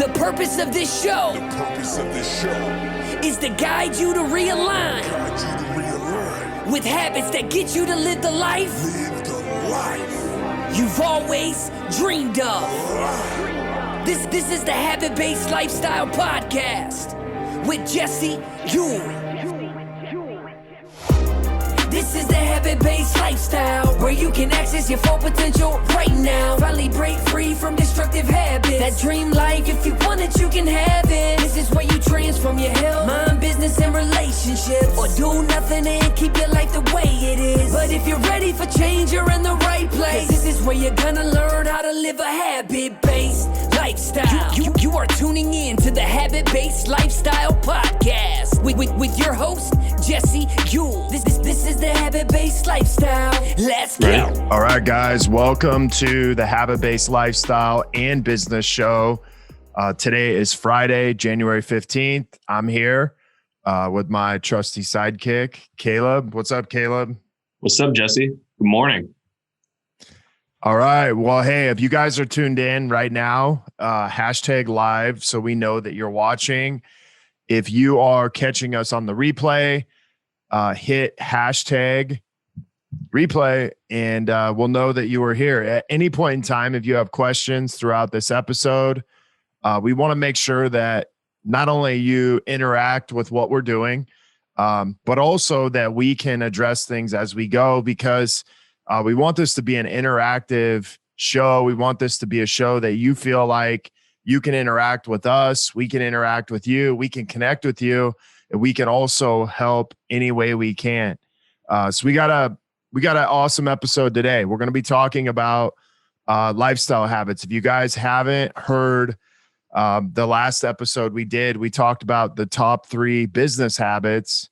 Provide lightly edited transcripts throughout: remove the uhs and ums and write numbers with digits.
The purpose of this show is to guide you to realign with habits that get you to live the life you've always dreamed of. This is the Habit-Based Lifestyle Podcast with Jesse Ewing. This is the Habit-Based Lifestyle, where you can access your full potential right now. Finally break free from destructive habits. That dream life, if you want it, you can have it. This is where you transform your health, mind, business, and relationships. Or do nothing and keep your life the way it is. But if you're ready for change, you're in the right place. This is where you're gonna learn how to live a habit-based lifestyle. You are tuning in to the Habit-Based Lifestyle Podcast with your host, Jesse Ewing. This is the Habit-Based Lifestyle. Let's go. All right, guys. Welcome to the Habit-Based Lifestyle and Business Show. Today is Friday, January 15th. I'm here with my trusty sidekick, Caleb. What's up, Caleb? What's up, Jesse? Good morning. All right. Well, hey, if you guys are tuned in right now, hashtag live so we know that you're watching. If you are catching us on the replay, hit hashtag replay and we'll know that you were here. At any point in time, if you have questions throughout this episode, we want to make sure that not only you interact with what we're doing, but also that we can address things as we go, because we want this to be an interactive show. We want this to be a show that you feel like you can interact with us. We can interact with you. We can connect with you. And we can also help any way we can. So we got an awesome episode today. We're going to be talking about lifestyle habits. If you guys haven't heard the last episode we did, we talked about the top 3 business habits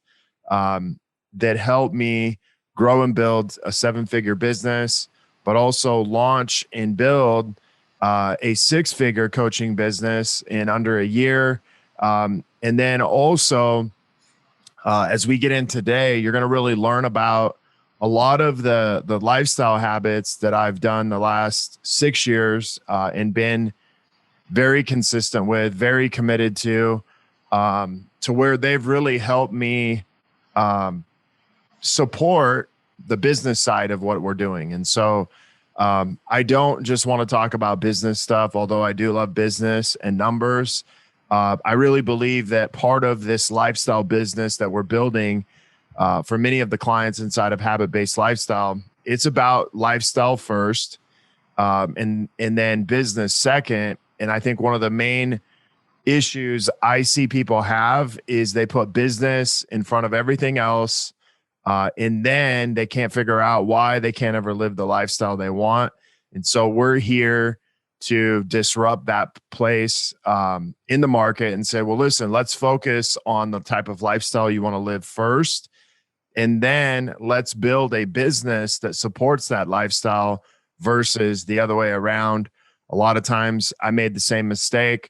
that helped me grow and build a 7-figure business, but also launch and build a 6-figure coaching business in under a year. And then also, as we get in today, you're going to really learn about a lot of the lifestyle habits that I've done the last 6 years and been very consistent with, very committed to where they've really helped me support the business side of what we're doing. And so I don't just want to talk about business stuff, although I do love business and numbers. I really believe that part of this lifestyle business that we're building for many of the clients inside of Habit-Based Lifestyle, it's about lifestyle first and then business second. And I think one of the main issues I see people have is they put business in front of everything else. And then they can't figure out why they can't ever live the lifestyle they want. And so we're here to disrupt that place in the market and say, well, listen, let's focus on the type of lifestyle you want to live first. And then let's build a business that supports that lifestyle versus the other way around. A lot of times I made the same mistake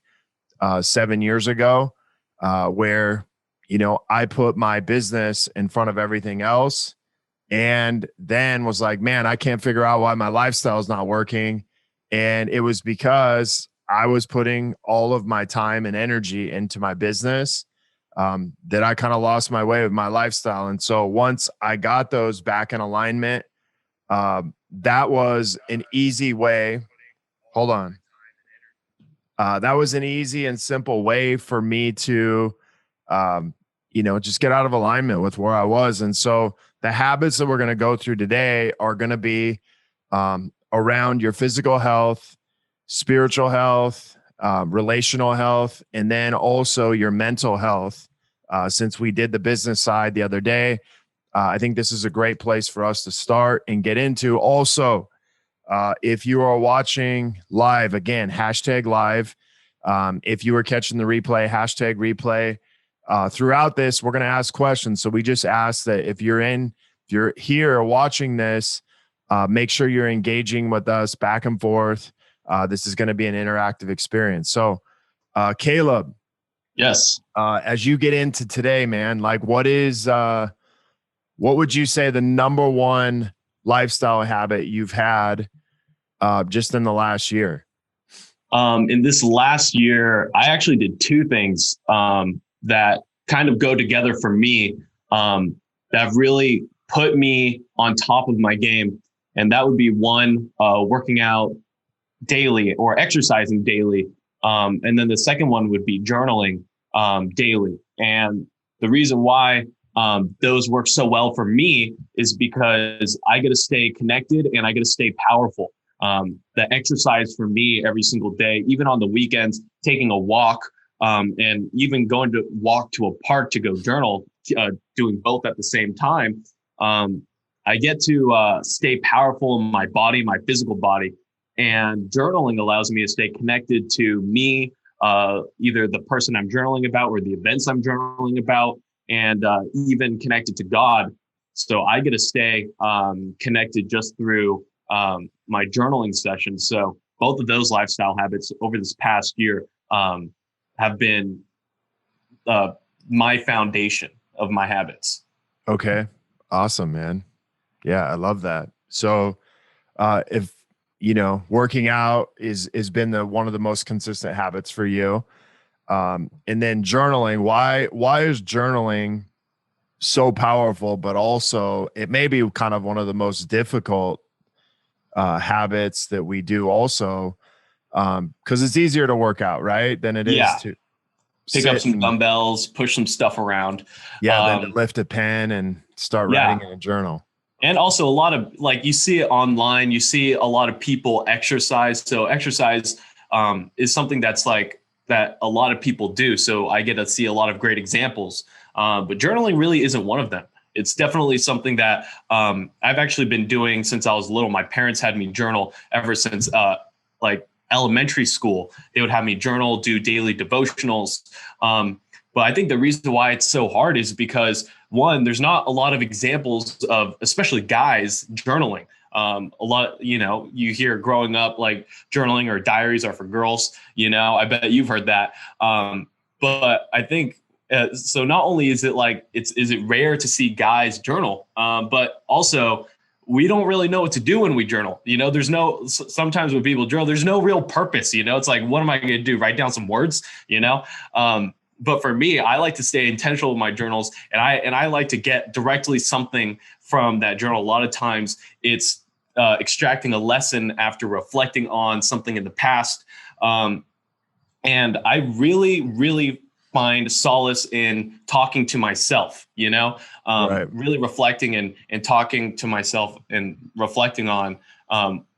7 years ago where I put my business in front of everything else and then was like, man, I can't figure out why my lifestyle is not working. And it was because I was putting all of my time and energy into my business that I kind of lost my way with my lifestyle. And so once I got those back in alignment, that was an easy way. Hold on. That was an easy and simple way for me to just get out of alignment with where I was. And so the habits that we're going to go through today are going to be around your physical health, spiritual health, relational health, and then also your mental health. Since we did the business side the other day, I think this is a great place for us to start and get into. Also, if you are watching live, again, hashtag live. If you were catching the replay, hashtag replay. Throughout this, we're going to ask questions. So we just ask that if you're here watching this, make sure you're engaging with us back and forth. This is going to be an interactive experience. So, Caleb. Yes. As you get into today, man, like what would you say the number one lifestyle habit you've had just in the last year? In this last year, I actually did two things that kind of go together for me that have really put me on top of my game. And that would be one, working out daily or exercising daily. And then the second one would be journaling daily. And the reason why those work so well for me is because I get to stay connected and I get to stay powerful. The exercise for me every single day, even on the weekends, taking a walk, and even going to walk to a park to go journal, doing both at the same time. I get to stay powerful in my body, my physical body. And journaling allows me to stay connected to me, either the person I'm journaling about or the events I'm journaling about, and even connected to God. So I get to stay connected just through my journaling sessions. So both of those lifestyle habits over this past year have been my foundation of my habits. Okay. Awesome, man. Yeah, I love that. So if working out is been one of the most consistent habits for you. And then journaling, why is journaling so powerful, but also it may be kind of one of the most difficult habits that we do also, because it's easier to work out, right, than it is to pick up some dumbbells, push some stuff around. Then to lift a pen and start writing in a journal. And also a lot of, like, you see it online, you see a lot of people exercise. So exercise is something that's like that a lot of people do. So I get to see a lot of great examples. But journaling really isn't one of them. It's definitely something that I've actually been doing since I was little. My parents had me journal ever since like elementary school. They would have me journal, do daily devotionals. But I think the reason why it's so hard is because, one, there's not a lot of examples of, especially guys, journaling. A lot, you hear growing up, like, journaling or diaries are for girls. I bet you've heard that. But I think, so not only is it like, is it rare to see guys journal, but also we don't really know what to do when we journal. There's sometimes when people journal, there's no real purpose. It's like, what am I going to do? Write down some words, But for me, I like to stay intentional with my journals, and I like to get directly something from that journal. A lot of times it's extracting a lesson after reflecting on something in the past. And I really, really find solace in talking to myself, right. Really reflecting and talking to myself and reflecting on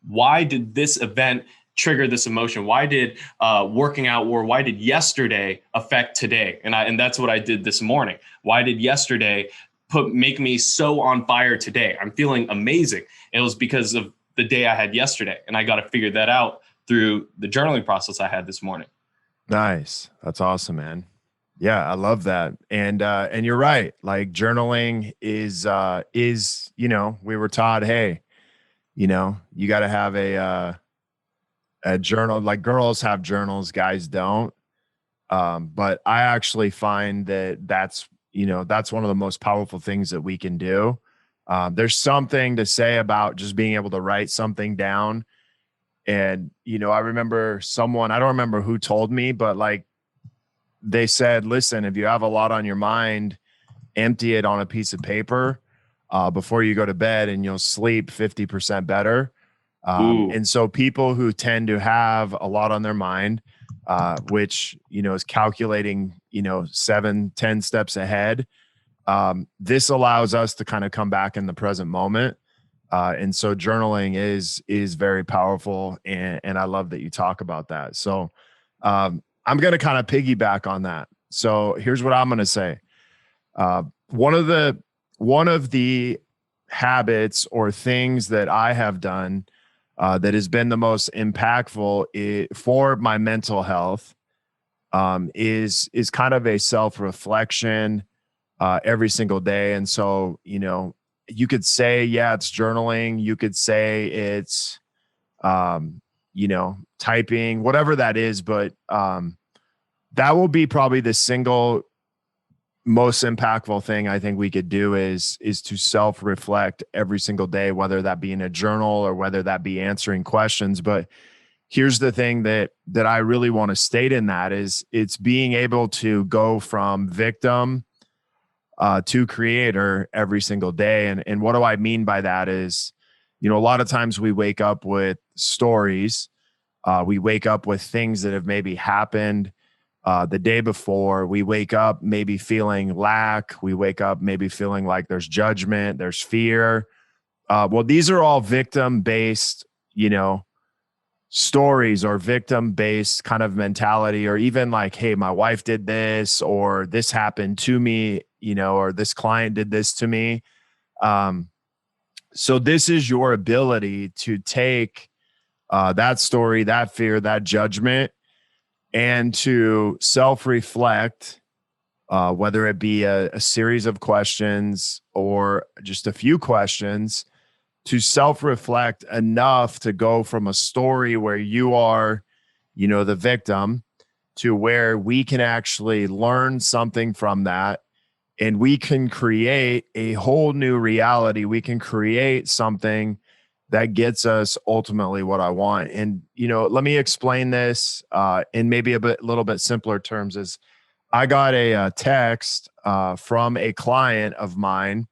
why did this event trigger this emotion? Why did working out, or why did yesterday affect today? And that's what I did this morning. Why did yesterday make me so on fire today? I'm feeling amazing. It was because of the day I had yesterday. And I got to figure that out through the journaling process I had this morning. Nice. That's awesome, man. Yeah, I love that. And you're right. Like, journaling is we were taught, hey, you got to have a journal. Like, girls have journals, guys don't. But I actually find that's one of the most powerful things that we can do. There's something to say about just being able to write something down. And, I remember someone, I don't remember who told me, but like, they said, listen, if you have a lot on your mind, empty it on a piece of paper before you go to bed, and you'll sleep 50% better. And so people who tend to have a lot on their mind, which, is calculating, 7-10 steps ahead. This allows us to kind of come back in the present moment. And so journaling is very powerful. And I love that you talk about that. So I'm going to kind of piggyback on that. So here's what I'm going to say. One of the habits or things that I have done that has been the most impactful for my mental health is kind of a self-reflection every single day. And so, you could say, yeah, it's journaling. You could say it's, typing, whatever that is. But that will be probably the single most impactful thing I think we could do is to self-reflect every single day, whether that be in a journal or whether that be answering questions. But here's the thing that I really want to state in that is it's being able to go from victim to creator every single day. And what do I mean by that is, a lot of times we wake up with stories. We wake up with things that have maybe happened the day before. We wake up maybe feeling lack. We wake up maybe feeling like there's judgment, there's fear. Well, these are all victim-based, stories or victim-based kind of mentality, or even like, hey, my wife did this, or this happened to me, or this client did this to me. So this is your ability to take that story, that fear, that judgment, and to self-reflect, whether it be a series of questions or just a few questions, to self-reflect enough to go from a story where you are, the victim, to where we can actually learn something from that. And we can create a whole new reality. We can create something that gets us ultimately what I want. And, let me explain this in maybe little bit simpler terms. Is I got a text from a client of mine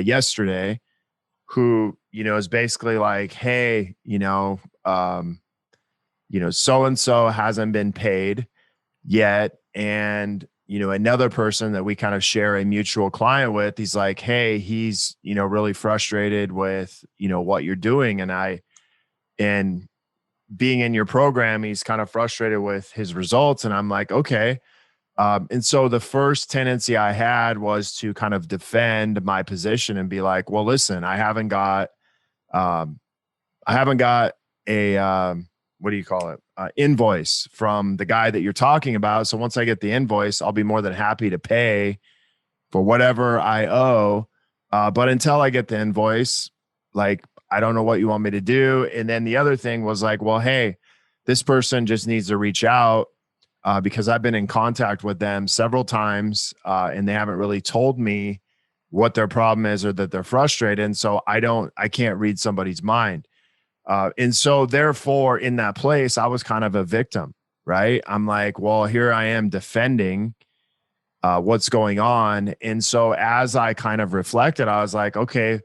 yesterday who, is basically like, hey, so-and-so hasn't been paid yet. And, another person that we kind of share a mutual client with, he's like, hey, he's, really frustrated with, what you're doing. And being in your program, he's kind of frustrated with his results. And I'm like, okay. And so the first tendency I had was to kind of defend my position and be like, well, listen, I haven't got a, what do you call it? Invoice from the guy that you're talking about. So once I get the invoice, I'll be more than happy to pay for whatever I owe. But until I get the invoice, like, I don't know what you want me to do. And then the other thing was like, well, hey, this person just needs to reach out because I've been in contact with them several times and they haven't really told me what their problem is or that they're frustrated. And so I can't read somebody's mind. And so therefore in that place, I was kind of a victim, right? I'm like, well, here I am defending what's going on. And so as I kind of reflected, I was like, okay,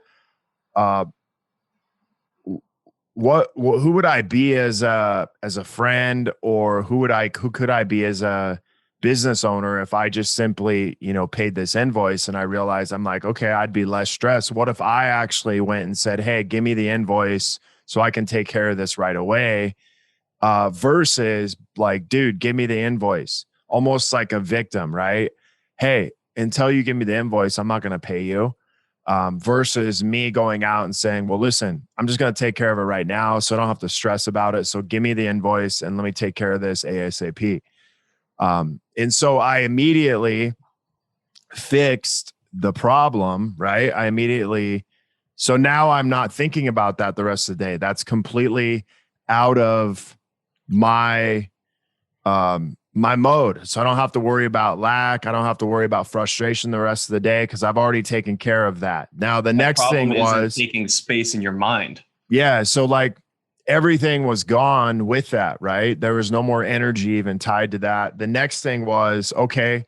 who would I be as a friend, or who could I be as a business owner if I just simply, paid this invoice? And I realized, I'm like, okay, I'd be less stressed. What if I actually went and said, hey, give me the invoice so I can take care of this right away, versus like, dude, give me the invoice, almost like a victim, right? Hey, until you give me the invoice, I'm not going to pay you. Versus me going out and saying, well, listen, I'm just going to take care of it right now, so I don't have to stress about it. So give me the invoice and let me take care of this ASAP. And so I immediately fixed the problem, right? So now I'm not thinking about that the rest of the day. That's completely out of my my mode. So I don't have to worry about lack. I don't have to worry about frustration the rest of the day because I've already taken care of that. Now the next thing was taking space in your mind. Yeah. So like everything was gone with that, right? There was no more energy even tied to that. The next thing was, okay,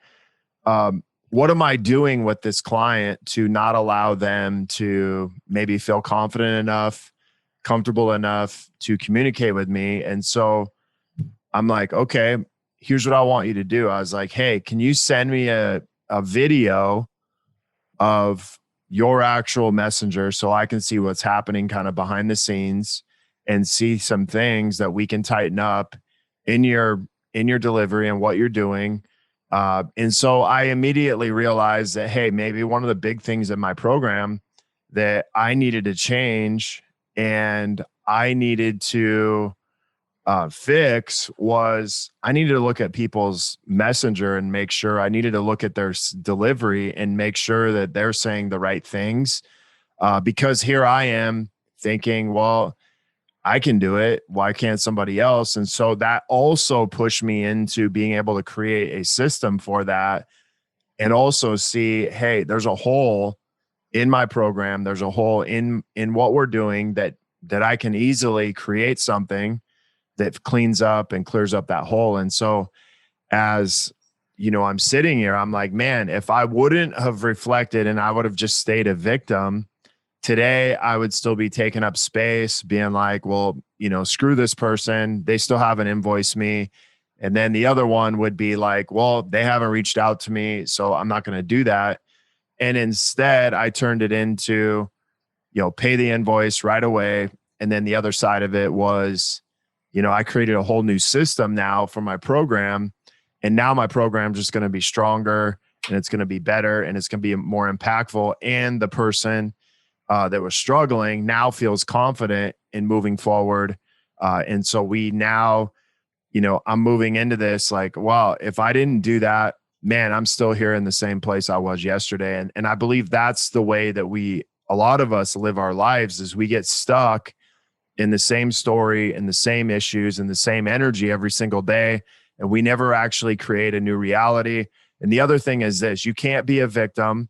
what am I doing with this client to not allow them to maybe feel confident enough, comfortable enough to communicate with me? And so I'm like, okay, here's what I want you to do. I was like, hey, can you send me a video of your actual messenger so I can see what's happening kind of behind the scenes and see some things that we can tighten up in your delivery and what you're doing. And so I immediately realized that, hey, maybe one of the big things in my program that I needed to change and I needed to fix was I needed to look at people's messenger and make sure I needed to look at their delivery and make sure that they're saying the right things. Because here I am thinking, well, I can do it. Why can't somebody else? And so that also pushed me into being able to create a system for that and also see, hey, there's a hole in my program. There's a hole in what we're doing that I can easily create something that cleans up and clears up that hole. And so as I'm sitting here, I'm like, man, if I wouldn't have reflected and I would have just stayed a victim today, I would still be taking up space, being like, well, screw this person. They still haven't invoiced me. And then the other one would be like, well, they haven't reached out to me, so I'm not going to do that. And instead, I turned it into, pay the invoice right away. And then the other side of it was, I created a whole new system now for my program. And now my program is just going to be stronger, and it's going to be better, and it's going to be more impactful. And the person that was struggling now feels confident in moving forward. And so we now, I'm moving into this like, wow, if I didn't do that, man, I'm still here in the same place I was yesterday. And I believe that's the way that a lot of us live our lives, is we get stuck in the same story and the same issues and the same energy every single day. And we never actually create a new reality. And the other thing is this: you can't be a victim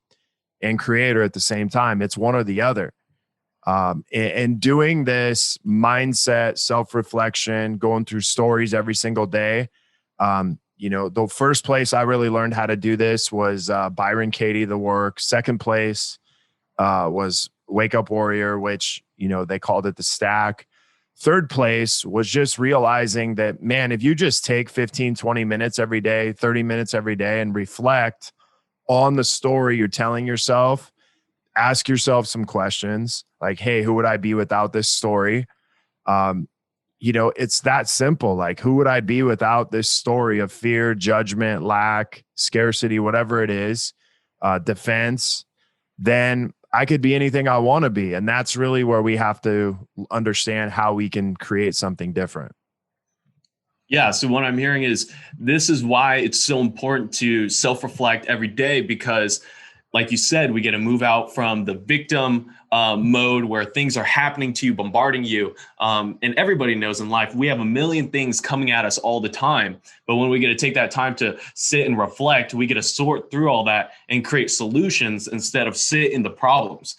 and creator at the same time. It's one or the other. And doing this mindset, self-reflection, going through stories every single day. The first place I really learned how to do this was Byron Katie, The Work. Second place was Wake Up Warrior, which, they called it the Stack. Third place was just realizing that, man, if you just take 15, 20 minutes every day, 30 minutes every day, and reflect on the story you're telling yourself, ask yourself some questions like, hey, who would I be without this story? It's that simple. Like, who would I be without this story of fear, judgment, lack, scarcity, whatever it is, defense? Then I could be anything I want to be. And that's really where we have to understand how we can create something different. Yeah. So what I'm hearing is this is why it's so important to self-reflect every day, because like you said, we get to move out from the victim mode where things are happening to you, bombarding you. And everybody knows in life, we have a million things coming at us all the time. But when we get to take that time to sit and reflect, we get to sort through all that and create solutions instead of sit in the problems,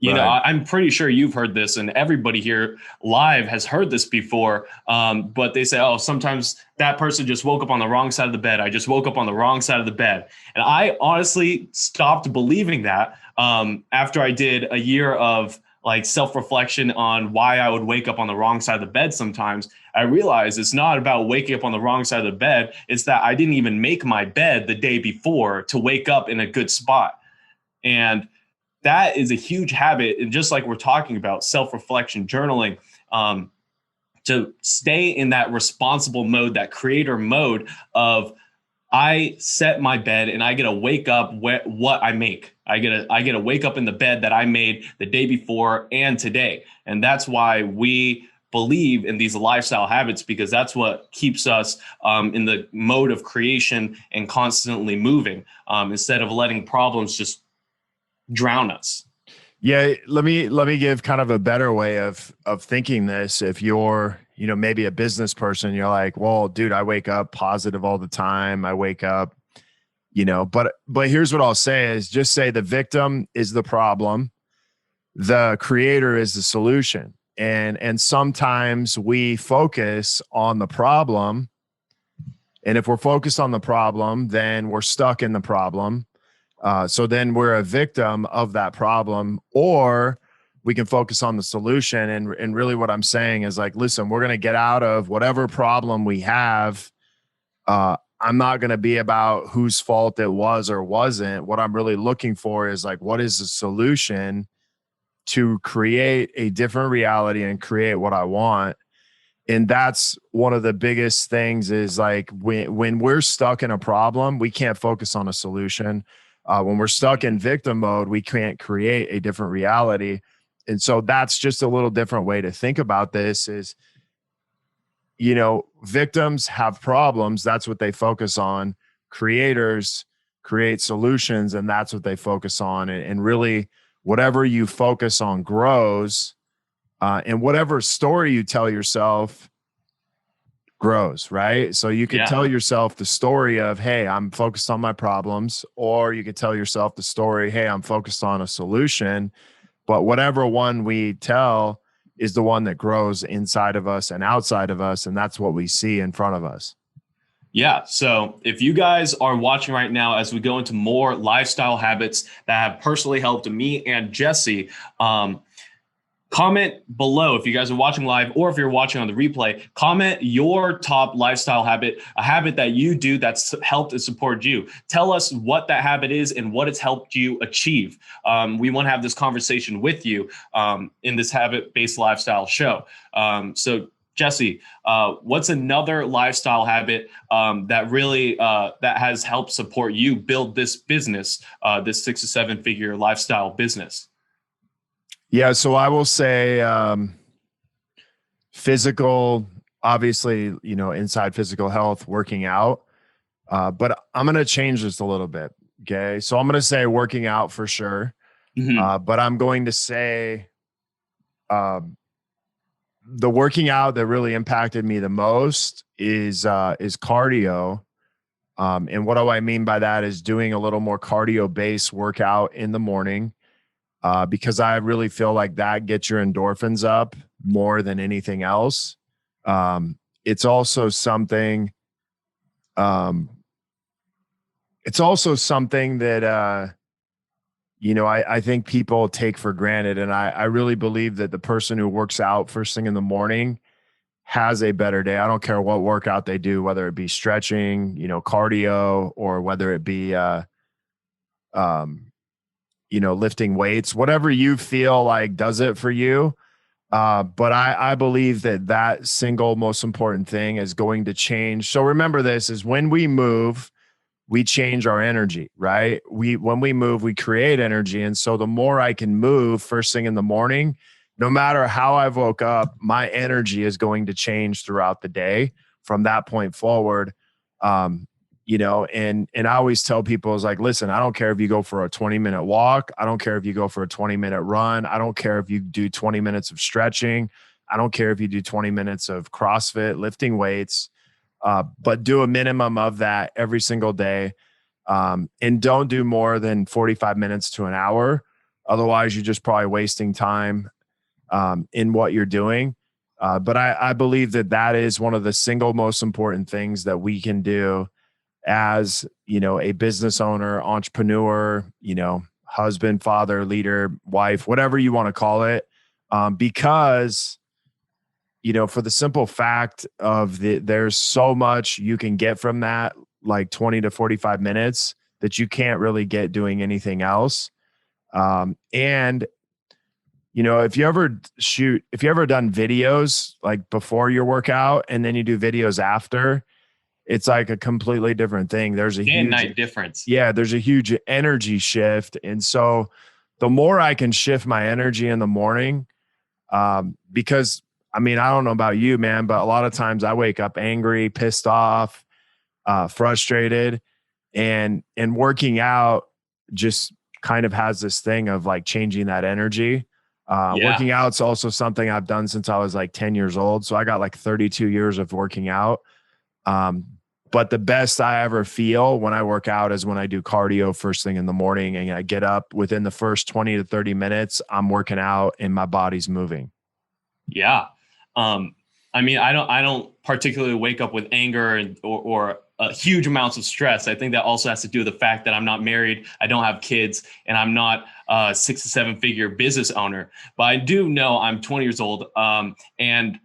Right. I'm pretty sure you've heard this, and everybody here live has heard this before. But they say, oh, sometimes that person just woke up on the wrong side of the bed. I just woke up on the wrong side of the bed. And I honestly stopped believing that after I did a year of like self-reflection on why I would wake up on the wrong side of the bed sometimes. I realized it's not about waking up on the wrong side of the bed. It's that I didn't even make my bed the day before to wake up in a good spot. And that is a huge habit. And just like we're talking about self-reflection, journaling, to stay in that responsible mode, that creator mode of I set my bed and I get to wake up what I make. I get to wake up in the bed that I made the day before and today. And that's why we believe in these lifestyle habits, because that's what keeps us in the mode of creation and constantly moving, instead of letting problems just drown us. Yeah, let me give kind of a better way of thinking this. If you're, maybe a business person, you're like, well, dude, I wake up positive all the time. I wake up, but here's what I'll say is just say the victim is the problem. The creator is the solution. And sometimes we focus on the problem. And if we're focused on the problem, then we're stuck in the problem. So then we're a victim of that problem, or we can focus on the solution. And really what I'm saying is like, listen, we're going to get out of whatever problem we have. I'm not going to be about whose fault it was or wasn't. What I'm really looking for is like, what is the solution to create a different reality and create what I want? And that's one of the biggest things is like when we're stuck in a problem, we can't focus on a solution. When we're stuck in victim mode, we can't create a different reality. And so that's just a little different way to think about this is, victims have problems. That's what they focus on. Creators create solutions, and that's what they focus on. And really, whatever you focus on grows, and whatever story you tell yourself grows, right? So you could tell yourself the story of, hey, I'm focused on my problems, or you could tell yourself the story, hey, I'm focused on a solution. But whatever one we tell is the one that grows inside of us and outside of us. And that's what we see in front of us. Yeah. So if you guys are watching right now, as we go into more lifestyle habits that have personally helped me and Jesse, comment below if you guys are watching live, or if you're watching on the replay, comment your top lifestyle habit, a habit that you do that's helped and supported you. Tell us what that habit is and what it's helped you achieve. We want to have this conversation with you in this habit-based lifestyle show. So Jesse, what's another lifestyle habit that really that has helped support you build this business, this 6 to 7 figure lifestyle business? Yeah, so I will say physical, obviously, inside physical health, working out. But I'm going to change this a little bit. Okay. So I'm going to say working out for sure. Mm-hmm. But I'm going to say the working out that really impacted me the most is cardio. And what do I mean by that is doing a little more cardio-based workout in the morning. Because I really feel like that gets your endorphins up more than anything else. It's also something that, I think people take for granted. And I really believe that the person who works out first thing in the morning has a better day. I don't care what workout they do, whether it be stretching, cardio, or whether it be, lifting weights, whatever you feel like does it for you. But I believe that single most important thing is going to change. So remember this is when we move, we change our energy, right? When we move, we create energy. And so the more I can move first thing in the morning, no matter how I woke up, my energy is going to change throughout the day from that point forward. And I always tell people is like, listen, I don't care if you go for a 20-minute walk. I don't care if you go for a 20-minute run. I don't care if you do 20 minutes of stretching. I don't care if you do 20 minutes of CrossFit, lifting weights, but do a minimum of that every single day. And don't do more than 45 minutes to an hour. Otherwise, you're just probably wasting time in what you're doing. But I believe that is one of the single most important things that we can do as, a business owner, entrepreneur, husband, father, leader, wife, whatever you want to call it. Because, for the simple fact of there's so much you can get from that, like 20 to 45 minutes that you can't really get doing anything else. And, if you ever done videos like before your workout and then you do videos after, it's like a completely different thing. There's a huge night difference. Yeah, there's a huge energy shift. And so the more I can shift my energy in the morning, because I don't know about you, man, but a lot of times I wake up angry, pissed off, frustrated, and working out just kind of has this thing of like changing that energy. Working out's also something I've done since I was like 10 years old. So I got like 32 years of working out. But the best I ever feel when I work out is when I do cardio first thing in the morning, and I get up within the first 20 to 30 minutes, I'm working out and my body's moving. Yeah. I don't particularly wake up with anger or huge amounts of stress. I think that also has to do with the fact that I'm not married, I don't have kids, and I'm not a 6 to 7 figure business owner. But I do know I'm 20 years old, and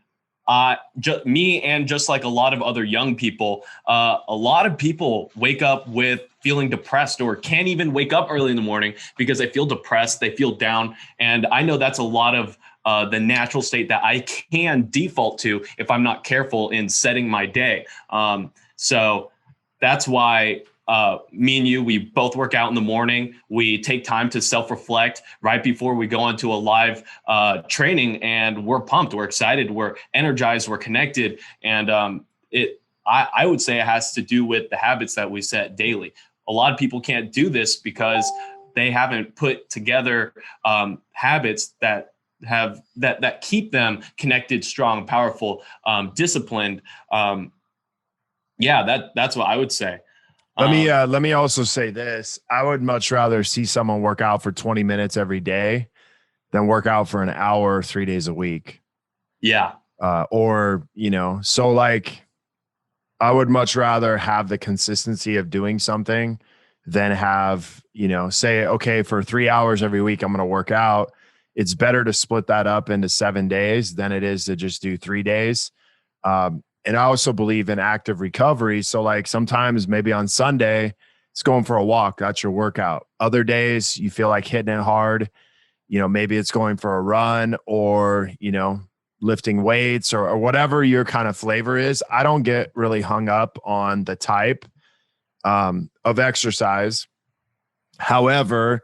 me and just like a lot of other young people, a lot of people wake up with feeling depressed or can't even wake up early in the morning because they feel depressed, they feel down. And I know that's a lot of the natural state that I can default to if I'm not careful in setting my day. So that's why me and you, we both work out in the morning. We take time to self-reflect right before we go into a live training, and we're pumped, we're excited, we're energized, we're connected. And I would say it has to do with the habits that we set daily. A lot of people can't do this because they haven't put together habits that keep them connected, strong, powerful, disciplined. That's what I would say. Let me also say this. I would much rather see someone work out for 20 minutes every day than work out for an hour 3 days a week. Yeah. Or, so like I would much rather have the consistency of doing something than have, say, okay, for 3 hours every week, I'm going to work out. It's better to split that up into 7 days than it is to just do 3 days. And I also believe in active recovery. So like sometimes maybe on Sunday, it's going for a walk. That's your workout. Other days you feel like hitting it hard. Maybe it's going for a run or, lifting weights or whatever your kind of flavor is. I don't get really hung up on the type of exercise. However,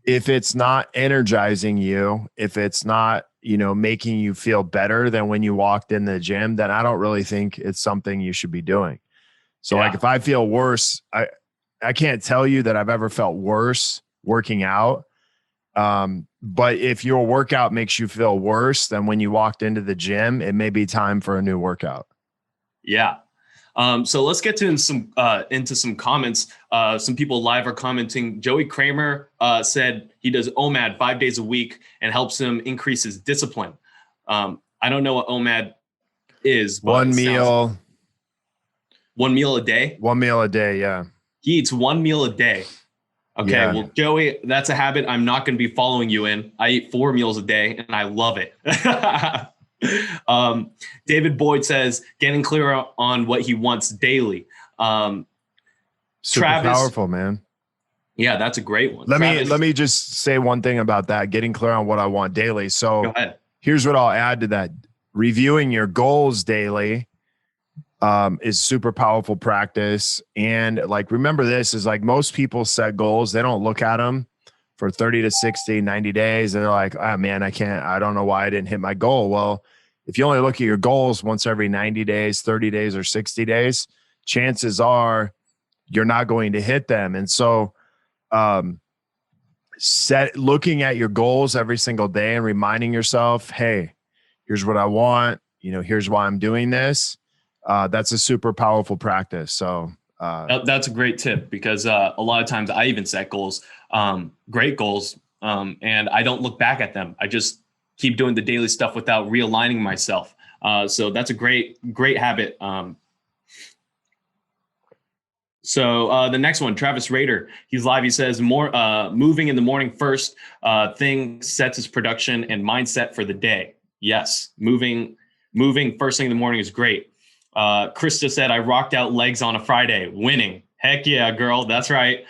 if it's not energizing you, if it's not, making you feel better than when you walked in the gym, then I don't really think it's something you should be doing. So like if I feel worse, I can't tell you that I've ever felt worse working out. But if your workout makes you feel worse than when you walked into the gym, it may be time for a new workout. Yeah. So let's get into some comments. Some people live are commenting. Joey Kramer said he does OMAD 5 days a week and helps him increase his discipline. I don't know what OMAD is. But one meal a day. 1 meal a day. Yeah. He eats 1 meal a day. Okay. Yeah. Well, Joey, that's a habit I'm not going to be following you in. I eat 4 meals a day and I love it. David Boyd says getting clear on what he wants daily. Super Travis, powerful, man. Yeah, that's a great one. Let me just say one thing about that, getting clear on what I want daily. So go ahead. Here's what I'll add to that. Reviewing your goals daily is super powerful practice. And like, remember this is like most people set goals. They don't look at them for 30 to 60, 90 days. And they're like, oh man, I don't know why I didn't hit my goal. Well, if you only look at your goals once every 90 days, 30 days, or 60 days, chances are you're not going to hit them. And so looking at your goals every single day and reminding yourself, hey, here's what I want. Here's why I'm doing this. That's a super powerful practice. So that's a great tip because a lot of times I even set goals, great goals, and I don't look back at them. I just keep doing the daily stuff without realigning myself. So that's a great habit. So the next one, Travis Rader, he's live. He says moving in the morning first thing sets his production and mindset for the day. Yes. Moving first thing in the morning is great. Krista said, I rocked out legs on a Friday, winning. Heck yeah, girl. That's right.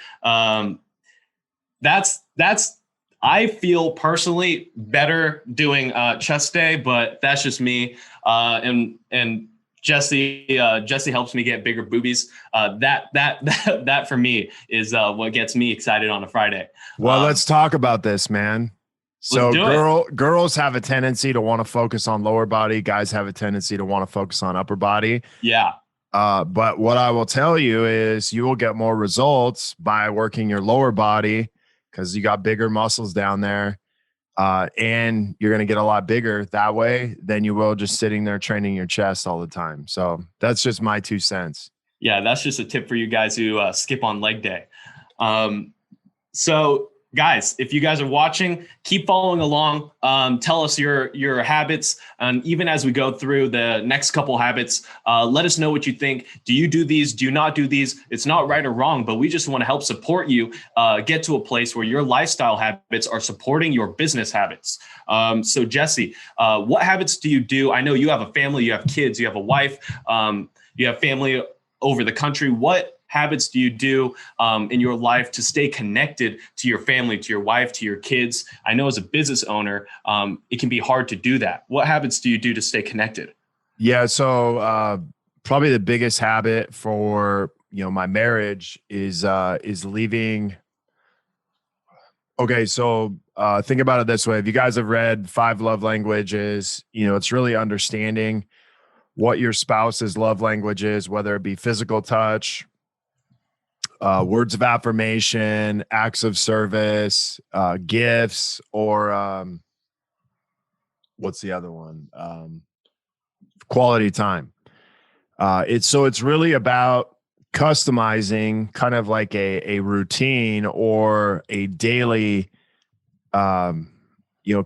I feel personally better doing chest day, but that's just me. And Jesse helps me get bigger boobies. That for me is what gets me excited on a Friday. Well, let's talk about this, man. So girls have a tendency to want to focus on lower body. Guys have a tendency to want to focus on upper body. Yeah. But what I will tell you is you will get more results by working your lower body because you got bigger muscles down there. And you're going to get a lot bigger that way than you will just sitting there training your chest all the time. So that's just my 2 cents. Yeah, that's just a tip for you guys who skip on leg day. So guys, if you guys are watching, keep following along. Tell us your habits. And even as we go through the next couple habits, let us know what you think. Do you do these? Do you not do these? It's not right or wrong, but we just want to help support you get to a place where your lifestyle habits are supporting your business habits. So Jesse, what habits do you do? I know you have a family, you have kids, you have a wife, you have family over the country. What habits do you do in your life to stay connected to your family, to your wife, to your kids? I know as a business owner, it can be hard to do that. What habits do you do to stay connected? Yeah. So probably the biggest habit for, my marriage is leaving. Okay. So think about it this way. If you guys have read 5 Love Languages, it's really understanding what your spouse's love language is, whether it be physical touch, words of affirmation, acts of service, gifts, or what's the other one? Quality time. It's really about customizing kind of like a routine or a daily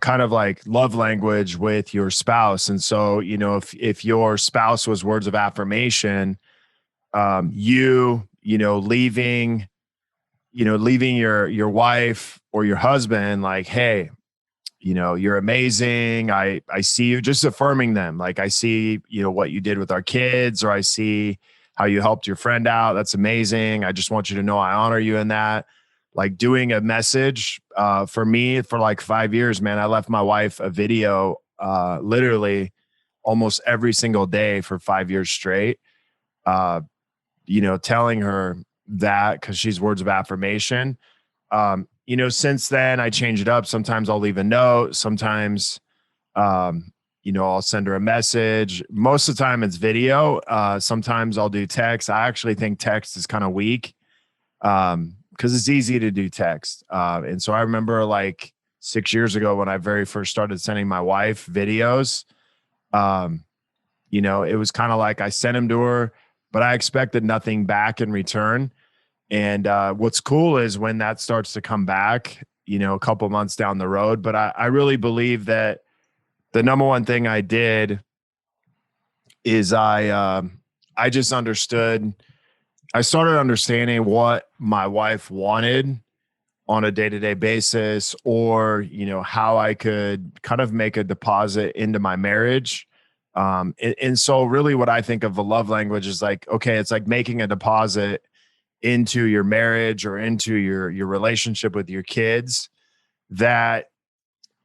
kind of like love language with your spouse. And so, if your spouse was words of affirmation, leaving, leaving your wife or your husband, like, hey, you're amazing. I see you, just affirming them. Like, I see, what you did with our kids, or I see how you helped your friend out. That's amazing. I just want you to know I honor you in that. Like, doing a message, for me, for like 5 years, man, I left my wife a video, literally almost every single day for 5 years straight, telling her that, because she's words of affirmation. Since then I change it up. Sometimes I'll leave a note. Sometimes, I'll send her a message. Most of the time it's video. Sometimes I'll do text. I actually think text is kind of weak, because it's easy to do text. And so I remember like 6 years ago when I very first started sending my wife videos, it was kind of like I sent them to her, but I expected nothing back in return. And what's cool is when that starts to come back, a couple months down the road. But I really believe that the number one thing I did is I just understood. I started understanding what my wife wanted on a day-to-day basis, or, how I could kind of make a deposit into my marriage. And so really what I think of the love language is like, okay, it's like making a deposit into your marriage or into your relationship with your kids, that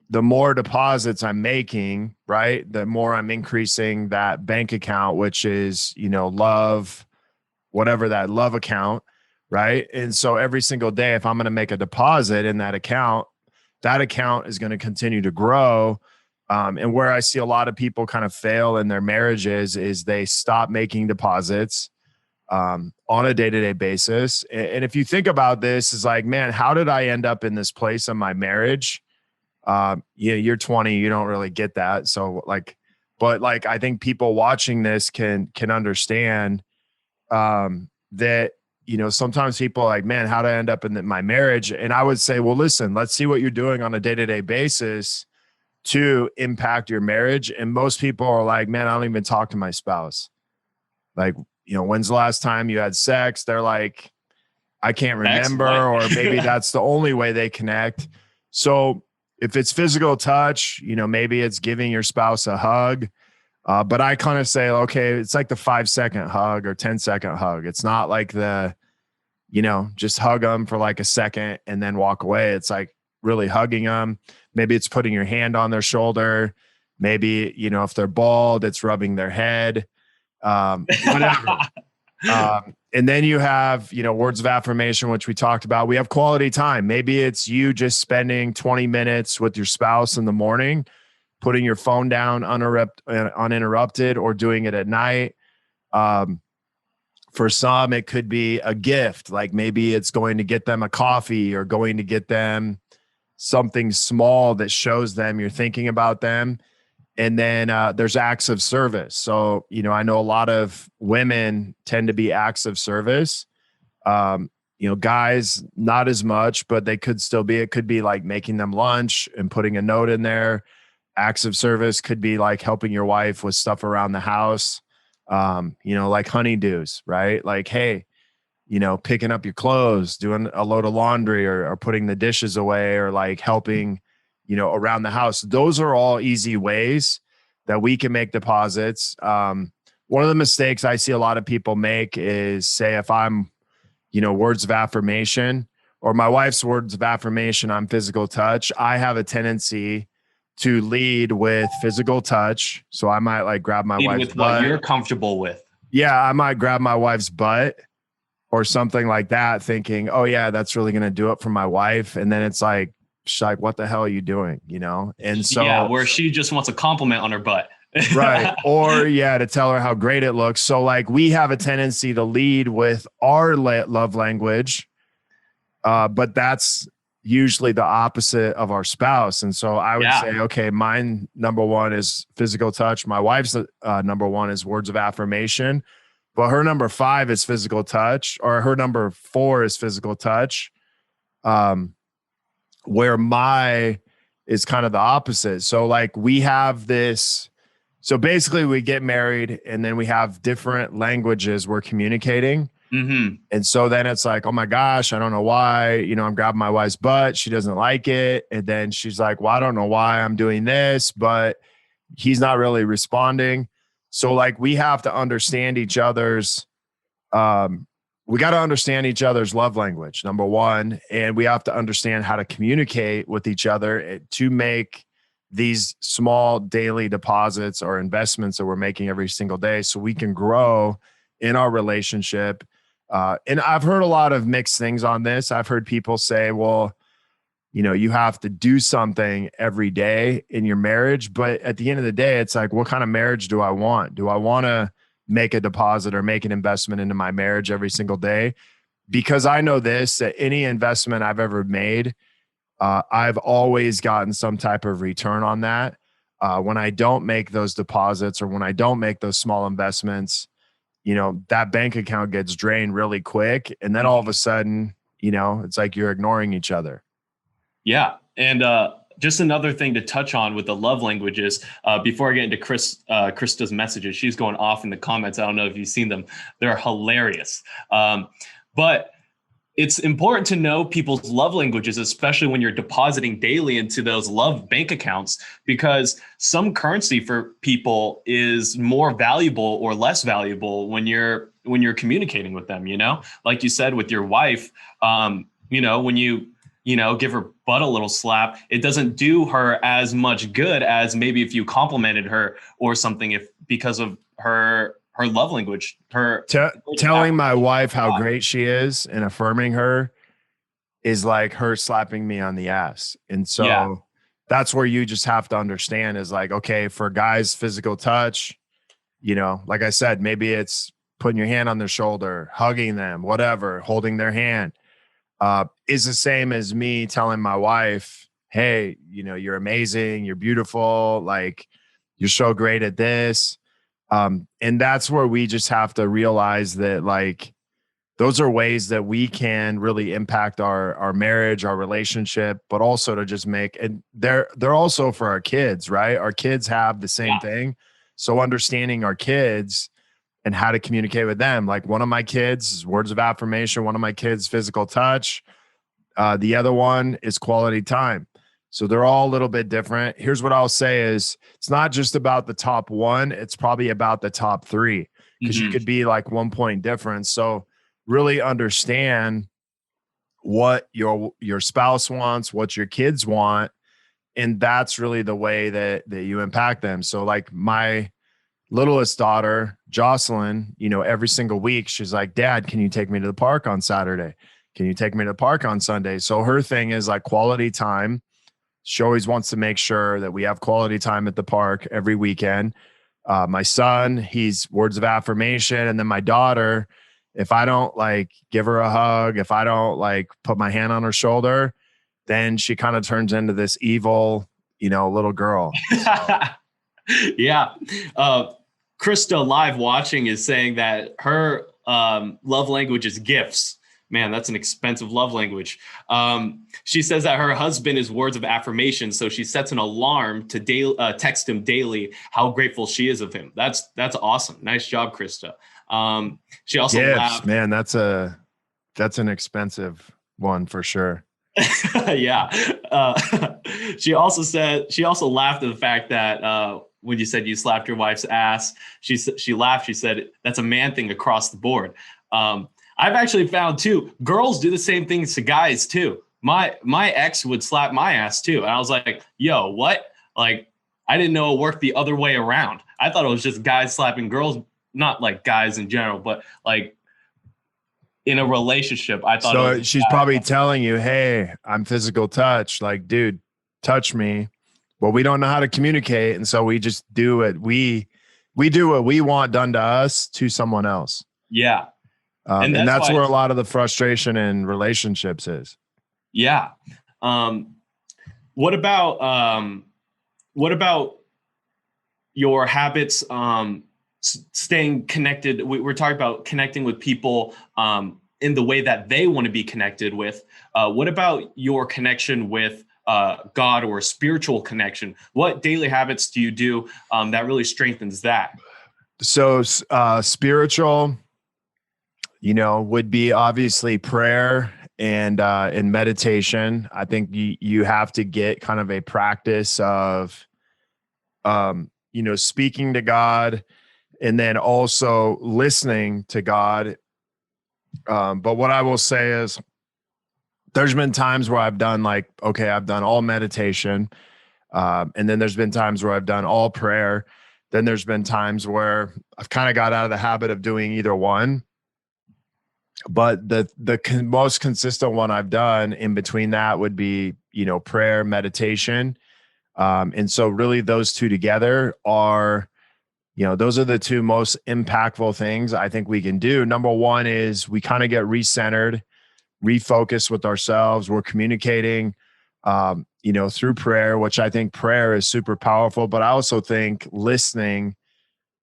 the more deposits I'm making, right, the more I'm increasing that bank account, which is, love, whatever that love account, right? And so every single day, if I'm going to make a deposit in that account is going to continue to grow. And where I see a lot of people kind of fail in their marriages is they stop making deposits on a day-to-day basis. And if you think about this, is like, man, how did I end up in this place in my marriage? You're 20, you don't really get that. So but I think people watching this can understand, that, sometimes people are like, man, how did I end up in my marriage? And I would say, well, listen, let's see what you're doing on a day-to-day basis to impact your marriage. And most people are like, man, I don't even talk to my spouse. Like, when's the last time you had sex? They're like, I can't remember, or maybe that's the only way they connect. So if it's physical touch, maybe it's giving your spouse a hug. But I kind of say, okay, it's like the 5-second hug or 10-second hug. It's not like the, just hug them for like a second and then walk away. It's like really hugging them. Maybe it's putting your hand on their shoulder. Maybe, if they're bald, it's rubbing their head. Whatever. And then you have, words of affirmation, which we talked about. We have quality time. Maybe it's you just spending 20 minutes with your spouse in the morning, putting your phone down uninterrupted, or doing it at night. For some, it could be a gift. Like maybe it's going to get them a coffee, or going to get them something small that shows them you're thinking about them. And then there's acts of service. So, I know a lot of women tend to be acts of service. Guys, not as much, but they could still be. It could be like making them lunch and putting a note in there. Acts of service could be like helping your wife with stuff around the house, like honeydews, right? Like, hey, picking up your clothes, doing a load of laundry, or putting the dishes away, or like helping, around the house. Those are all easy ways that we can make deposits. One of the mistakes I see a lot of people make is, say, if I'm, words of affirmation, or my wife's words of affirmation, I'm physical touch. I have a tendency to lead with physical touch. So I might like grab my wife's with butt. What you're comfortable with. Yeah, I might grab my wife's butt or something like that, thinking, oh yeah, that's really going to do it for my wife. And then it's like, she's like, what the hell are you doing? And so, yeah, where she just wants a compliment on her butt. Right. Or to tell her how great it looks. So like we have a tendency to lead with our love language, but that's usually the opposite of our spouse. And so I would say, okay, mine number one is physical touch. My wife's number one is words of affirmation, but her number 5 is physical touch, or her number 4 is physical touch. Where my is kind of the opposite. So like we have this, so basically we get married and then we have different languages we're communicating. Mm-hmm. And so then it's like, oh my gosh, I don't know why, I'm grabbing my wife's butt. She doesn't like it. And then she's like, well, I don't know why I'm doing this, but he's not really responding. So like we have to understand each other's, we got to understand each other's love language, number one. And we have to understand how to communicate with each other to make these small daily deposits or investments that we're making every single day so we can grow in our relationship. And I've heard a lot of mixed things on this. I've heard people say, well, you have to do something every day in your marriage. But at the end of the day, it's like, what kind of marriage do I want? Do I want to make a deposit or make an investment into my marriage every single day? Because I know this, that any investment I've ever made, I've always gotten some type of return on that. When I don't make those deposits or when I don't make those small investments, that bank account gets drained really quick. And then all of a sudden, it's like you're ignoring each other. Yeah. And just another thing to touch on with the love languages, before I get into Krista's messages, she's going off in the comments. I don't know if you've seen them. They're hilarious. But it's important to know people's love languages, especially when you're depositing daily into those love bank accounts, because some currency for people is more valuable or less valuable when you're communicating with them, like you said, with your wife, when you give her butt a little slap, it doesn't do her as much good as maybe if you complimented her or something, because of her love language, telling my wife how great she is and affirming her is like her slapping me on the ass. And so that's where you just have to understand is like, okay, for guys, physical touch, like I said, maybe it's putting your hand on their shoulder, hugging them, whatever, holding their hand, is the same as me telling my wife, hey, you're amazing. You're beautiful. Like you're so great at this. And that's where we just have to realize that like, those are ways that we can really impact our marriage, our relationship, but also to just make, and they're also for our kids, right? Our kids have the same thing. So understanding our kids and how to communicate with them. Like one of my kids is words of affirmation. One of my kids, physical touch. The other one is quality time. So they're all a little bit different. Here's what I'll say is it's not just about the top one. It's probably about the top three, because you could be like 1 point difference. So really understand what your spouse wants, what your kids want. And that's really the way that you impact them. So like my littlest daughter, Jocelyn, every single week, she's like, Dad, can you take me to the park on Saturday? Can you take me to the park on Sunday? So her thing is like quality time. She always wants to make sure that we have quality time at the park every weekend. My son, he's words of affirmation. And then my daughter, if I don't like give her a hug, if I don't like put my hand on her shoulder, then she kind of turns into this evil, little girl. Yeah. Krista live watching is saying that her love language is gifts. Man, that's an expensive love language. She says that her husband is words of affirmation, so she sets an alarm to text him daily how grateful she is of him. That's awesome. Nice job, Krista. She also laughed. Man, that's an expensive one for sure. Yeah. She also laughed at the fact that when you said you slapped your wife's ass, she laughed. She said that's a man thing across the board. I've actually found too, girls do the same things to guys too. My ex would slap my ass too. And I was like, yo, what? Like, I didn't know it worked the other way around. I thought it was just guys slapping girls, not like guys in general, but like in a relationship. I thought so she's probably telling you, hey, I'm physical touch. Like, dude, touch me. Well, we don't know how to communicate. And so we just do it. We do what we want done to us to someone else. Yeah. And that's where a lot of the frustration in relationships is. Yeah. What about your habits, staying connected? We're talking about connecting with people in the way that they want to be connected with. What about your connection with God or a spiritual connection? What daily habits do you do that really strengthens that? So spiritual, would be obviously prayer and meditation. I think you have to get kind of a practice of, speaking to God and then also listening to God. But what I will say is there's been times where I've done I've done all meditation. And then there's been times where I've done all prayer. Then there's been times where I've kind of got out of the habit of doing either one. But the most consistent one I've done in between that would be, prayer, meditation. And so really those two together are, those are the two most impactful things I think we can do. Number one is we kind of get recentered, refocused with ourselves. We're communicating, through prayer, which I think prayer is super powerful, but I also think listening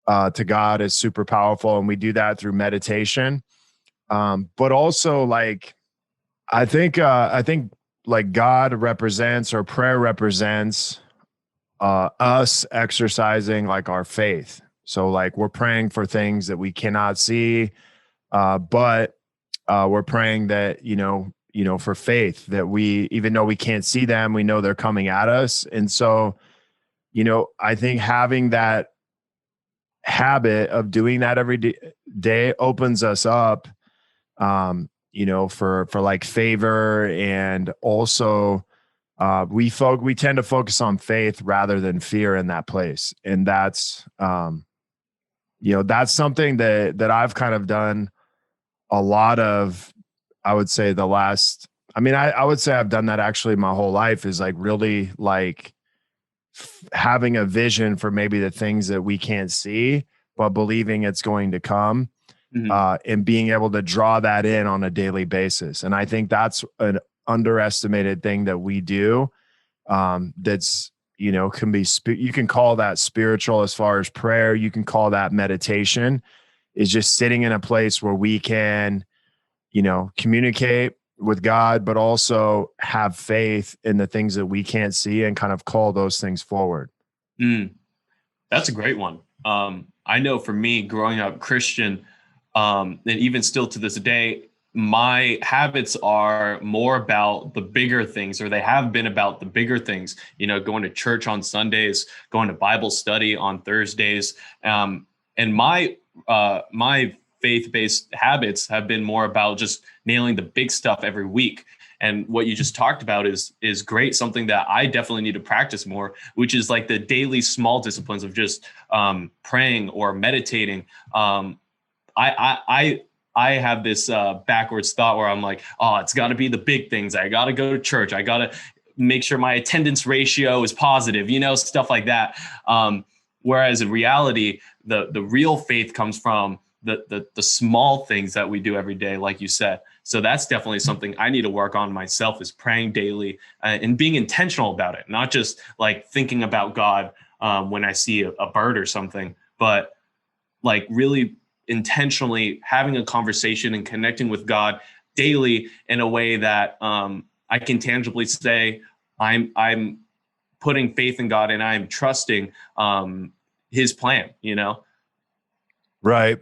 to God is super powerful. And we do that through meditation. But also I think God represents, or prayer represents, us exercising our faith. So we're praying for things that we cannot see, but we're praying that, for faith that we, even though we can't see them, we know they're coming at us. And so, I think having that habit of doing that every day opens us up, for favor. And also, we tend to focus on faith rather than fear in that place. And that's, that's something that I've kind of done a lot of, I would say I would say I've done that actually my whole life, is really having a vision for maybe the things that we can't see, but believing it's going to come. And being able to draw that in on a daily basis. And I think that's an underestimated thing that we do. That's, can be, you can call that spiritual as far as prayer. You can call that meditation, is just sitting in a place where we can, communicate with God, but also have faith in the things that we can't see and kind of call those things forward. That's a great one. I know for me, growing up Christian, and even still to this day, my habits are more about the bigger things, or they have been about the bigger things, going to church on Sundays, going to Bible study on Thursdays. And my faith-based habits have been more about just nailing the big stuff every week. And what you just talked about is great. Something that I definitely need to practice more, which is the daily small disciplines of just praying or meditating. I have this backwards thought where I'm like, oh, it's got to be the big things. I got to go to church. I got to make sure my attendance ratio is positive, stuff like that. Whereas in reality, the real faith comes from the small things that we do every day, like you said. So that's definitely something I need to work on myself, is praying daily and being intentional about it, not just thinking about God when I see a bird or something, but really intentionally having a conversation and connecting with God daily in a way that I can tangibly say I'm putting faith in God and I'm trusting his plan, Right.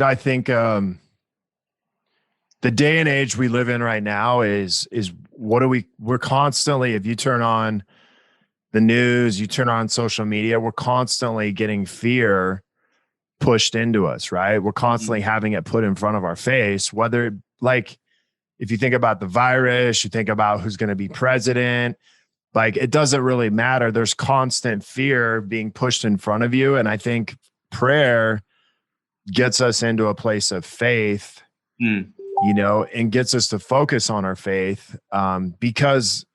I think the day and age we live in right now is we're constantly, if you turn on the news, you turn on social media, we're constantly getting fear pushed into us, right? We're constantly having it put in front of our face, whether if you think about the virus, you think about who's going to be president, it doesn't really matter. There's constant fear being pushed in front of you. And I think prayer gets us into a place of faith, and gets us to focus on our faith. Because,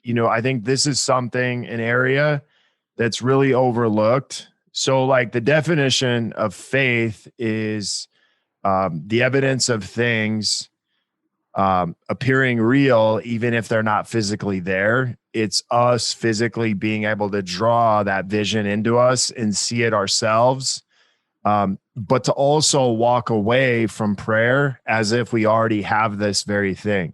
I think this is an area that's really overlooked. So the definition of faith is the evidence of things appearing real, even if they're not physically there. It's us physically being able to draw that vision into us and see it ourselves. But to also walk away from prayer as if we already have this very thing.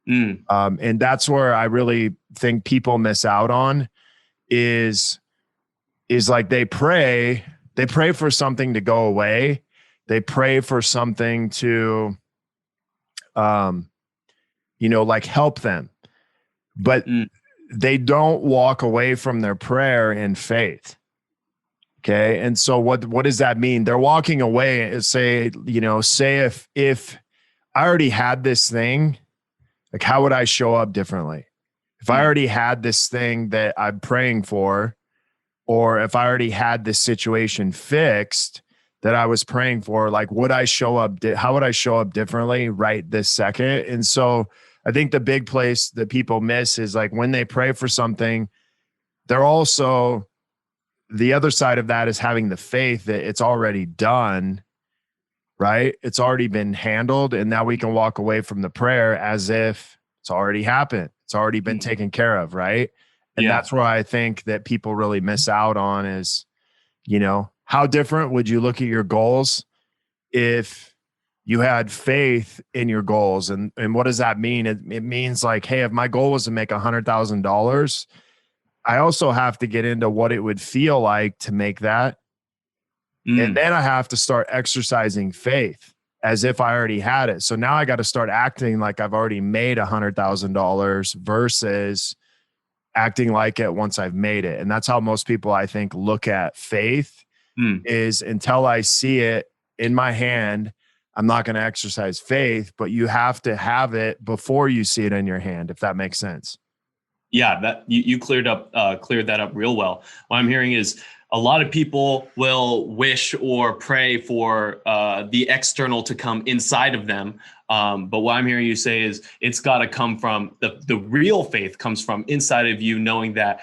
And that's where I really think people miss out on is like they pray for something to go away. They pray for something to, like help them, but they don't walk away from their prayer in faith. Okay. And so what does that mean? They're walking away and say if I already had this thing, like how would I show up differently? If I already had this thing that I'm praying for, or if I already had this situation fixed that I was praying for, like how would I show up differently right this second? And so I think the big place that people miss is like when they pray for something, they're also, the other side of that is having the faith that it's already done, right? It's already been handled. And now we can walk away from the prayer as if it's already happened. It's already been taken care of, right? And that's where I think that people really miss out on is, how different would you look at your goals if you had faith in your goals? And what does that mean? It means like, hey, if my goal was to make $100,000, I also have to get into what it would feel like to make that. And then I have to start exercising faith as if I already had it. So now I got to start acting like I've already made $100,000 versus acting like it once I've made it. And that's how most people, I think, look at faith is until I see it in my hand, I'm not going to exercise faith, but you have to have it before you see it in your hand, if that makes sense. Yeah, that you cleared that up real well. What I'm hearing is a lot of people will wish or pray for the external to come inside of them. But what I'm hearing you say is it's got to come from the real faith comes from inside of you, knowing that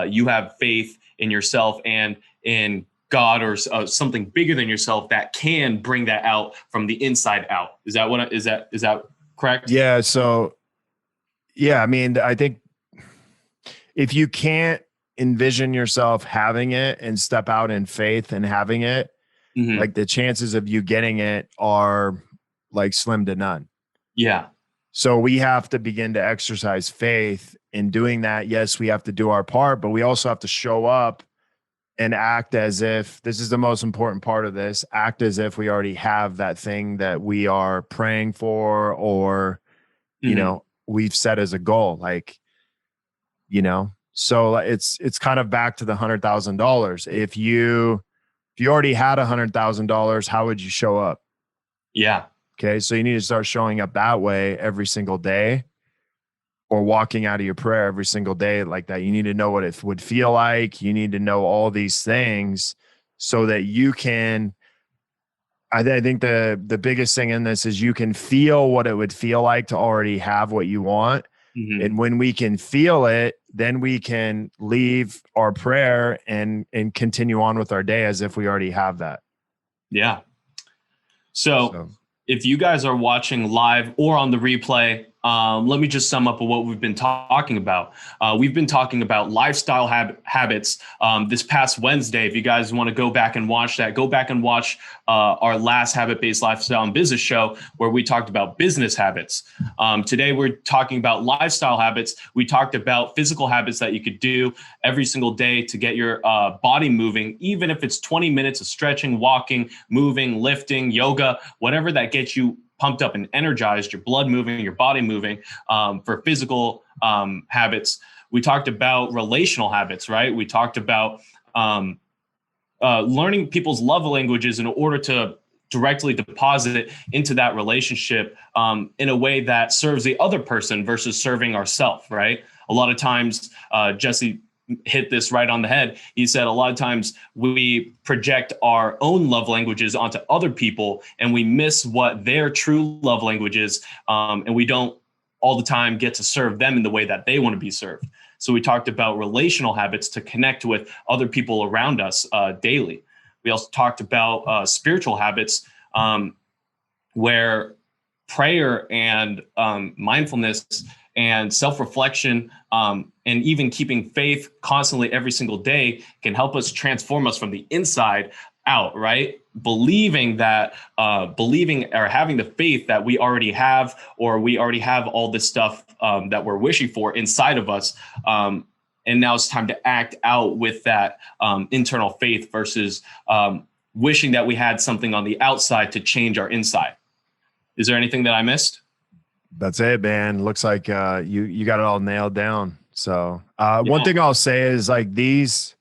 you have faith in yourself and in God or something bigger than yourself that can bring that out from the inside out. Is that correct? Yeah. So, yeah, I mean, I think if you can't envision yourself having it and step out in faith and having it, like the chances of you getting it are like slim to none. Yeah. So we have to begin to exercise faith in doing that. Yes, we have to do our part, but we also have to show up and act as if this is the most important part of this, act as if we already have that thing that we are praying for, or, we've set as a goal, like, so it's kind of back to the $100,000. If you already had $100,000, how would you show up? Yeah. Okay. So you need to start showing up that way every single day, or walking out of your prayer every single day like that. You need to know what it would feel like. You need to know all these things so that you can, I think the biggest thing in this is you can feel what it would feel like to already have what you want. And when we can feel it, then we can leave our prayer and continue on with our day as if we already have that. Yeah. So if you guys are watching live or on the replay, let me just sum up what we've been talking about. We've been talking about lifestyle habits this past Wednesday. If you guys want to go back and watch that, go back and watch our last habit-based lifestyle and business show where we talked about business habits. Today, we're talking about lifestyle habits. We talked about physical habits that you could do every single day to get your body moving, even if it's 20 minutes of stretching, walking, moving, lifting, yoga, whatever that gets you pumped up and energized, your blood moving, your body moving. For physical habits, we talked about relational habits, right? We talked about learning people's love languages in order to directly deposit it into that relationship in a way that serves the other person versus serving ourselves, right? A lot of times, Jesse hit this right on the head. He said a lot of times we project our own love languages onto other people and we miss what their true love language is. And we don't all the time get to serve them in the way that they want to be served. So we talked about relational habits to connect with other people around us daily. We also talked about spiritual habits where prayer and mindfulness and self-reflection and even keeping faith constantly every single day can help us transform us from the inside out, right? Believing or having the faith that we already have, or we already have all this stuff that we're wishing for inside of us. And now it's time to act out with that internal faith versus wishing that we had something on the outside to change our inside. Is there anything that I missed? That's it, man. Looks like you got it all nailed down. So one thing I'll say is like these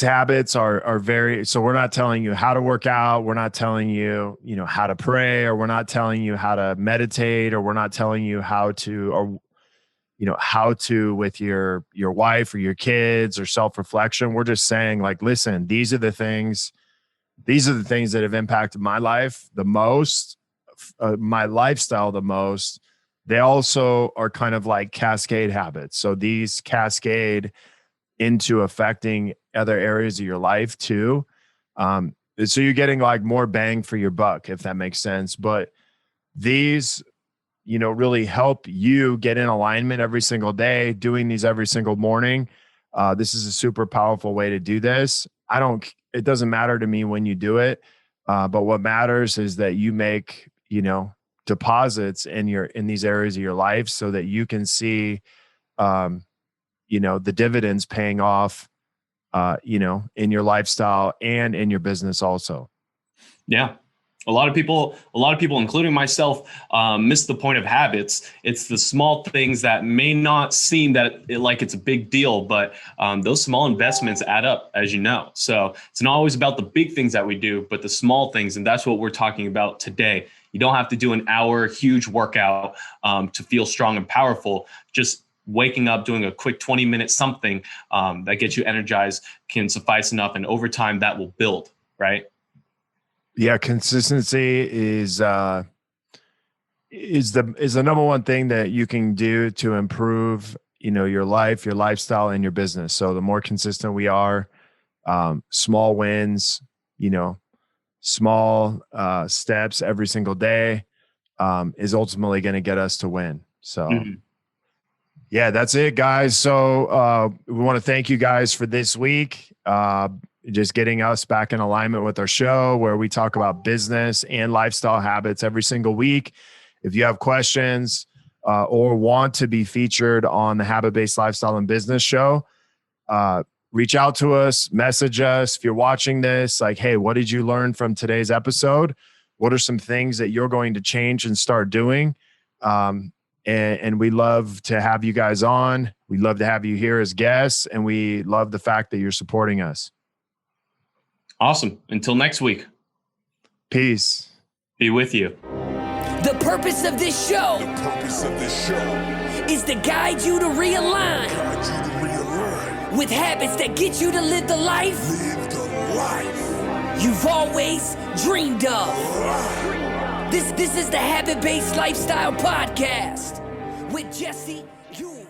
habits are very, so we're not telling you how to work out. We're not telling you, how to pray, or we're not telling you how to meditate, or we're not telling you how to with your wife or your kids or self-reflection. We're just saying like, listen, these are the things that have impacted my life the most, my lifestyle the most. They also are kind of like cascade habits. So these cascade into affecting other areas of your life too. So you're getting like more bang for your buck, if that makes sense. But these, really help you get in alignment every single day, doing these every single morning. This is a super powerful way to do this. It doesn't matter to me when you do it. But what matters is that you make, deposits in these areas of your life so that you can see, the dividends paying off, in your lifestyle and in your business also. Yeah. A lot of people, including myself, miss the point of habits. It's the small things that may not seem like it's a big deal, but those small investments add up, as you know. So it's not always about the big things that we do, but the small things. And that's what we're talking about today. You don't have to do an hour huge workout to feel strong and powerful. Just waking up, doing a quick 20-minute something that gets you energized can suffice enough. And over time, that will build, right? Yeah, consistency is the number one thing that you can do to improve, your life, your lifestyle, and your business. So the more consistent we are, small wins, small steps every single day is ultimately going to get us to win. So yeah, that's it, guys. So we want to thank you guys for this week. Just getting us back in alignment with our show where we talk about business and lifestyle habits every single week. If you have questions or want to be featured on the Habit-Based Lifestyle and Business Show, reach out to us, message us. If you're watching this, like, hey, what did you learn from today's episode? What are some things that you're going to change and start doing? And we love to have you guys on. We love to have you here as guests, and we love the fact that you're supporting us. Awesome. Until next week. Peace. Be with you. The purpose of this show is to guide you to realign with habits that get you to live the life you've always dreamed of. This is the Habit-Based Lifestyle Podcast with Jesse Ewing.